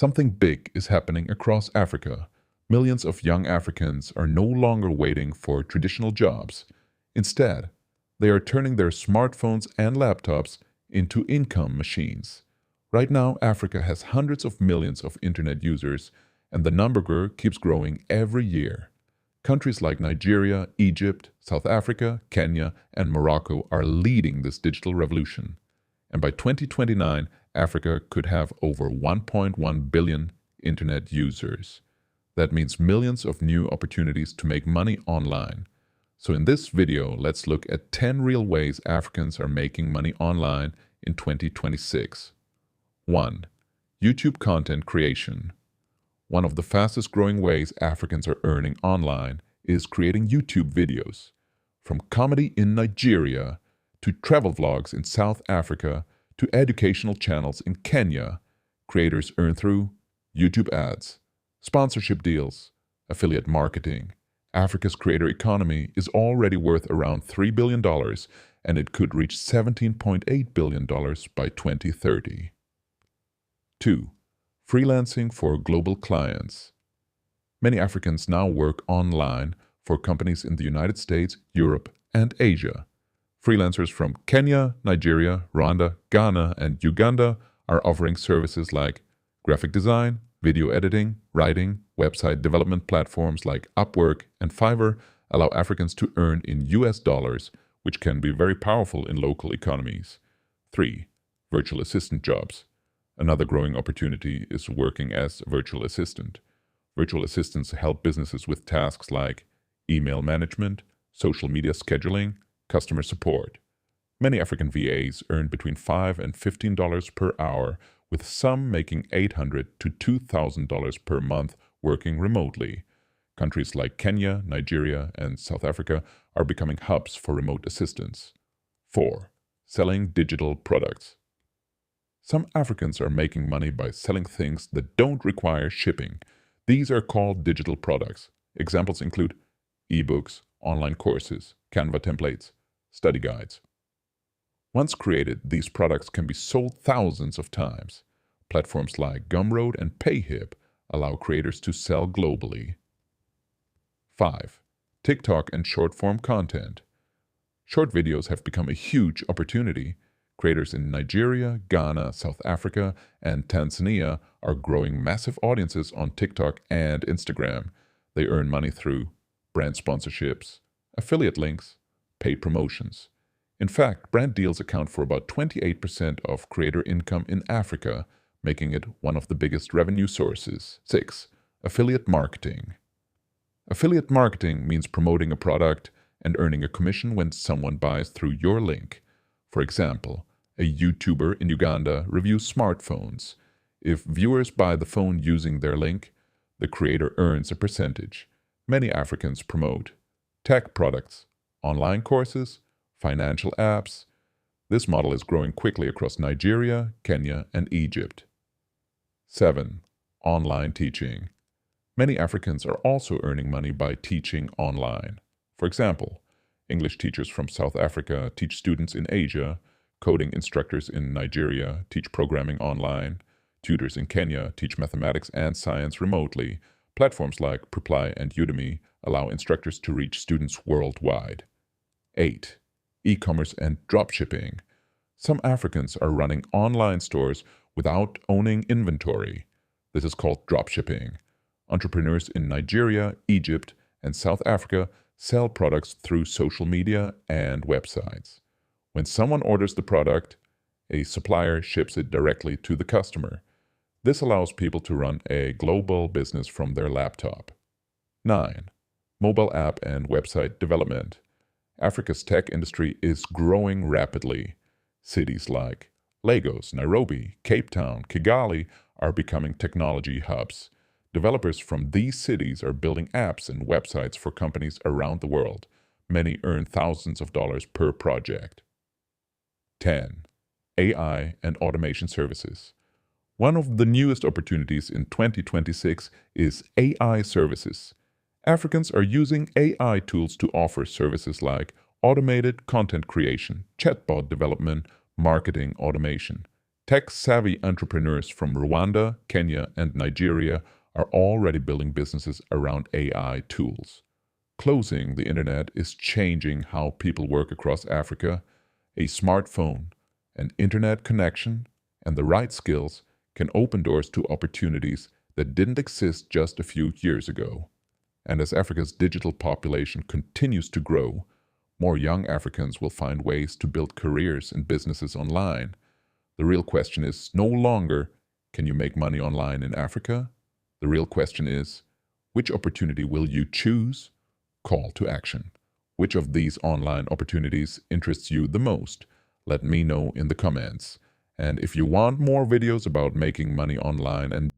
Something big is happening across Africa. Millions of young Africans are no longer waiting for traditional jobs. Instead, they are turning their smartphones and laptops into income machines. Right now, Africa has hundreds of millions of internet users, and the number keeps growing every year. Countries like Nigeria, Egypt, South Africa, Kenya, and Morocco are leading this digital revolution. And by 2029, Africa could have over 1.1 billion internet users. That means millions of new opportunities to make money online. So in this video, let's look at 10 real ways Africans are making money online in 2026. 1. YouTube content creation. One of the fastest growing ways Africans are earning online is creating YouTube videos. From comedy in Nigeria to travel vlogs in South Africa to educational channels in Kenya, creators earn through YouTube ads, sponsorship deals, affiliate marketing. Africa's creator economy is already worth around $3 billion, and it could reach $17.8 billion by 2030. 2. Freelancing for global clients. Many Africans now work online for companies in the United States, Europe, and Asia. Freelancers from Kenya, Nigeria, Rwanda, Ghana, and Uganda are offering services like graphic design, video editing, writing. Website development platforms like Upwork and Fiverr allow Africans to earn in US dollars, which can be very powerful in local economies. 3. Virtual assistant jobs. Another growing opportunity is working as a virtual assistant. Virtual assistants help businesses with tasks like email management, social media scheduling, customer support. Many African VAs earn between $5 and $15 per hour, with some making $800 to $2,000 per month working remotely. Countries like Kenya, Nigeria, and South Africa are becoming hubs for remote assistance. 4. Selling digital products. Some Africans are making money by selling things that don't require shipping. These are called digital products. Examples include ebooks, online courses, Canva templates, study guides. Once created, these products can be sold thousands of times. Platforms like Gumroad and Payhip allow creators to sell globally. 5. TikTok and short-form content. Short videos have become a huge opportunity. Creators in Nigeria, Ghana, South Africa, and Tanzania are growing massive audiences on TikTok and Instagram. They earn money through brand sponsorships, affiliate links, paid promotions. In fact, brand deals account for about 28% of creator income in Africa, making it one of the biggest revenue sources. 6. Affiliate marketing. Affiliate marketing means promoting a product and earning a commission when someone buys through your link. For example, a YouTuber in Uganda reviews smartphones. If viewers buy the phone using their link, the creator earns a percentage. Many Africans promote tech products, online courses, financial apps. This model is growing quickly across Nigeria, Kenya, and Egypt. 7. Online teaching. Many Africans are also earning money by teaching online. For example, English teachers from South Africa teach students in Asia, coding instructors in Nigeria teach programming online, tutors in Kenya teach mathematics and science remotely. Platforms like Preply and Udemy allow instructors to reach students worldwide. 8. E-commerce and dropshipping. Some Africans are running online stores without owning inventory. This is called dropshipping. Entrepreneurs in Nigeria, Egypt, and South Africa sell products through social media and websites. When someone orders the product, a supplier ships it directly to the customer. This allows people to run a global business from their laptop. 9. Mobile app and website development. Africa's tech industry is growing rapidly. Cities like Lagos, Nairobi, Cape Town, Kigali are becoming technology hubs. Developers from these cities are building apps and websites for companies around the world. Many earn thousands of dollars per project. 10. AI and automation services. One of the newest opportunities in 2026 is AI services. Africans are using AI tools to offer services like automated content creation, chatbot development, marketing automation, Tech-savvy entrepreneurs from Rwanda, Kenya, and Nigeria are already building businesses around AI tools. Closing the internet is changing how people work across Africa. A smartphone, an internet connection, and the right skills can open doors to opportunities that didn't exist just a few years ago. And as Africa's digital population continues to grow, more young Africans will find ways to build careers and businesses online. The real question is no longer, can you make money online in Africa? The real question is, which opportunity will you choose? Call to action. Which of these online opportunities interests you the most? Let me know in the comments. And if you want more videos about making money online and